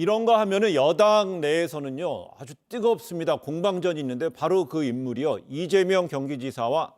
이런가 하면은 여당 내에서는요 아주 뜨겁습니다. 공방전이 있는데 바로 그 인물이요 이재명 경기지사와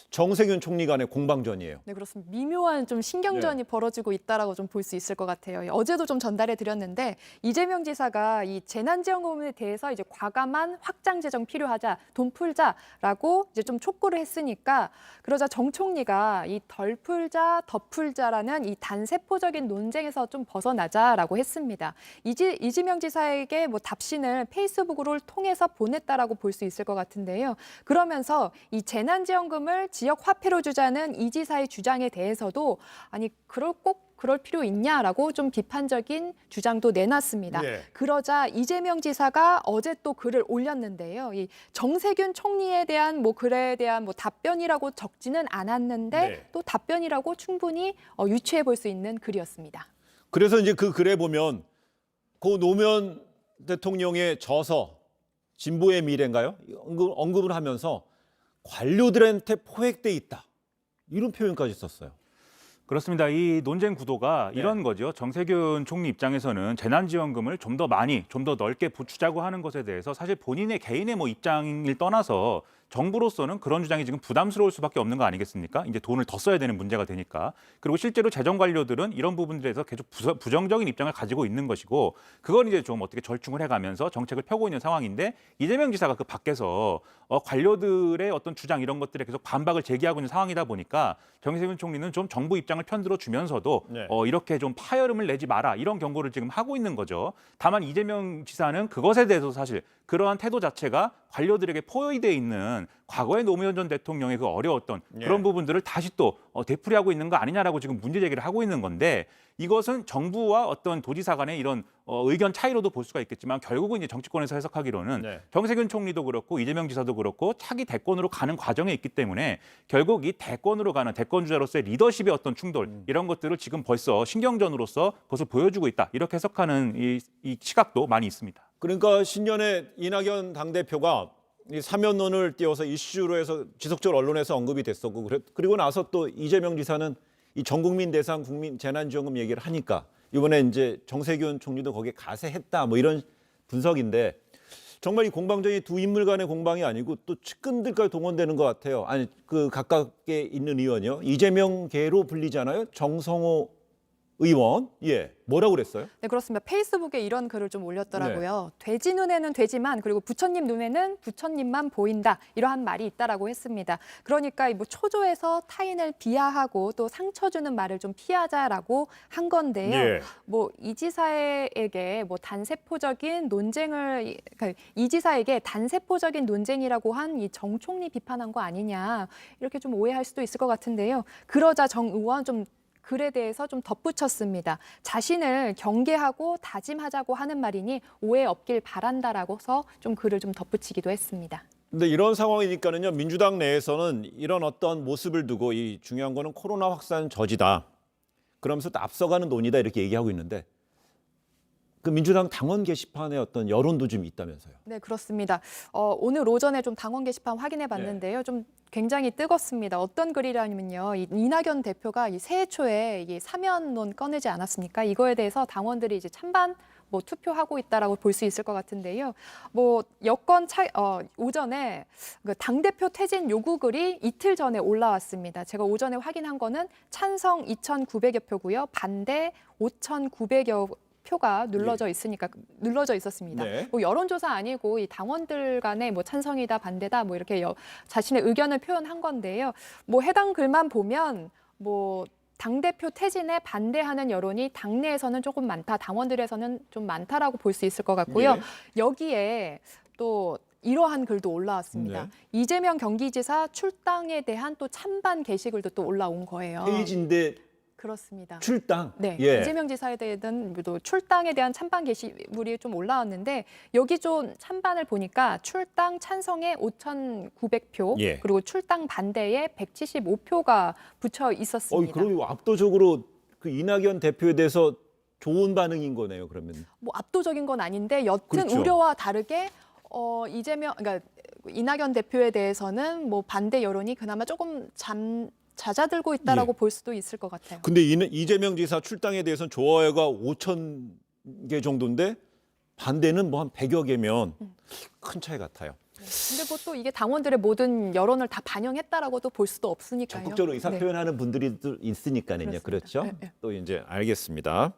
정세균 총리 간의 공방전이에요. 네, 그렇습니다. 미묘한 좀 신경전이 벌어지고 있다라고 좀 볼 수 있을 것 같아요. 어제도 좀 전달해 드렸는데 이재명 지사가 이 재난지원금에 대해서 이제 과감한 확장 재정 필요하자, 돈 풀자라고 이제 좀 촉구를 했으니까 그러자 정 총리가 이 덜 풀자, 더 풀자라는 이 단세포적인 논쟁에서 좀 벗어나자라고 했습니다. 이재명 지사에게 뭐 답신을 페이스북으로 통해서 보냈다라고 볼 수 있을 것 같은데요. 그러면서 이 재난지원금을 지역 화폐로 주자는 이 지사의 주장에 대해서도 아니 그럴 필요 있냐라고 좀 비판적인 주장도 내놨습니다. 네. 그러자 이재명 지사가 어제 또 글을 올렸는데요. 이 정세균 총리에 대한 뭐 글에 대한 뭐 답변이라고 적지는 않았는데 네. 또 답변이라고 충분히 유추해 볼 수 있는 글이었습니다. 그래서 이제 그 글에 보면 고 노무현 대통령의 저서 진보의 미래인가요? 언급을 하면서 관료들한테 포획돼 있다. 이런 표현까지 썼어요. 그렇습니다. 이 논쟁 구도가 네. 이런 거죠. 정세균 총리 입장에서는 재난지원금을 좀 더 많이, 좀 더 넓게 주자고 하는 것에 대해서 사실 본인의 개인의 뭐 입장을 떠나서 정부로서는 그런 주장이 지금 부담스러울 수밖에 없는 거 아니겠습니까? 이제 돈을 더 써야 되는 문제가 되니까. 그리고 실제로 재정 관료들은 이런 부분들에서 계속 부정적인 입장을 가지고 있는 것이고 그건 이제 좀 어떻게 절충을 해가면서 정책을 펴고 있는 상황인데 이재명 지사가 그 밖에서 관료들의 어떤 주장 이런 것들에 계속 반박을 제기하고 있는 상황이다 보니까 정세균 총리는 좀 정부 입장을 편들어 주면서도 네. 이렇게 좀 파열음을 내지 마라 이런 경고를 지금 하고 있는 거죠. 다만 이재명 지사는 그것에 대해서 사실 그러한 태도 자체가 관료들에게 포위되어 있는 과거의 노무현 전 대통령의 그 어려웠던 그런 부분들을 다시 또 되풀이하고 있는 거 아니냐라고 지금 문제 제기를 하고 있는 건데 이것은 정부와 어떤 도지사 간의 이런 의견 차이로도 볼 수가 있겠지만 결국은 이제 정치권에서 해석하기로는 네. 정세균 총리도 그렇고 이재명 지사도 그렇고 차기 대권으로 가는 과정에 있기 때문에 결국 이 대권으로 가는 대권주자로서의 리더십의 어떤 충돌 이런 것들을 지금 벌써 신경전으로서 그것을 보여주고 있다 이렇게 해석하는 이 시각도 많이 있습니다. 그러니까 신년에 이낙연 당대표가 이 사면론을 띄워서 이슈로 해서 지속적으로 언론에서 언급이 됐었고 그리고 나서 또 이재명 지사는 이 전국민 대상 국민 재난지원금 얘기를 하니까 이번에 이제 정세균 총리도 거기에 가세했다 뭐 이런 분석인데 정말 이 공방전이 두 인물 간의 공방이 아니고 또 측근들까지 동원되는 것 같아요. 아니 그 가깝게 있는 의원이요. 이재명계로 불리잖아요. 정성호 의원. 예. 뭐라고 그랬어요? 네, 그렇습니다. 페이스북에 이런 글을 좀 올렸더라고요. 돼지 눈에는 돼지만 그리고 부처님 눈에는 부처님만 보인다. 이러한 말이 있다라고 했습니다. 그러니까 뭐 초조해서 타인을 비하하고 또 상처 주는 말을 좀 피하자라고 한 건데요. 예. 뭐 이 지사에게 뭐 단세포적인 논쟁을 그러니까 이 지사에게 단세포적인 논쟁이라고 한 이 정 총리 비판한 거 아니냐. 이렇게 좀 오해할 수도 있을 것 같은데요. 그러자 정 의원 좀 글에 대해서 좀 덧붙였습니다. 자신을 경계하고 다짐하자고 하는 말이니 오해 없길 바란다라고서 좀 글을 좀 덧붙이기도 했습니다. 근데 이런 상황이니까는요. 민주당 내에서는 이런 어떤 모습을 두고 이 중요한 거는 코로나 확산 저지다. 그러면서 또 앞서가는 논의다 이렇게 얘기하고 있는데 그 민주당 당원 게시판에 어떤 여론도 좀 있다면서요. 네, 그렇습니다. 오늘 오전에 좀 당원 게시판 확인해 봤는데요. 좀 굉장히 뜨겁습니다. 어떤 글이라면요. 이낙연 대표가 이 새해 초에 이 사면론 꺼내지 않았습니까? 이거에 대해서 당원들이 이제 찬반 뭐 투표하고 있다라고 볼 수 있을 것 같은데요. 뭐 오전에 그 당대표 퇴진 요구 글이 이틀 전에 올라왔습니다. 제가 오전에 확인한 거는 찬성 2,900여 표고요. 반대 5,900여 표가 눌러져 있었습니다. 네. 뭐 여론조사 아니고 이 당원들 간에 뭐 찬성이다 반대다 뭐 이렇게 자신의 의견을 표현한 건데요. 뭐 해당 글만 보면 뭐 당대표 퇴진에 반대하는 여론이 당내에서는 조금 많다, 당원들에서는 좀 많다라고 볼 수 있을 것 같고요. 예. 여기에 또 이러한 글도 올라왔습니다. 네. 이재명 경기지사 출당에 대한 또 찬반 게시글도 또 올라온 거예요. 페이지인데 그렇습니다. 출당. 네, 예. 이재명 지사에 대한 또 출당에 대한 찬반 게시물이 좀 올라왔는데 여기 좀 찬반을 보니까 출당 찬성에 5,900표 예. 그리고 출당 반대에 175표가 붙여 있었습니다. 그럼 압도적으로 그 이낙연 대표에 대해서 좋은 반응인 거네요. 그러면. 뭐 압도적인 건 아닌데 여튼 그렇죠. 우려와 다르게 그러니까 이낙연 대표에 대해서는 뭐 반대 여론이 그나마 조금 잦아들고 있다라고 볼 수도 있을 것 같아요. 근데 이재명 지사 출당에 대해서는 좋아요가 5천 개 정도인데 반대는 뭐 한 100여 개면 큰 차이 같아요. 근데 뭐 또 이게 당원들의 모든 여론을 다 반영했다라고도 볼 수도 없으니까요. 적극적으로 의사 네. 표현하는 분들이 또 있으니까요. 그렇습니다. 그렇죠? 네, 네. 또 이제 알겠습니다.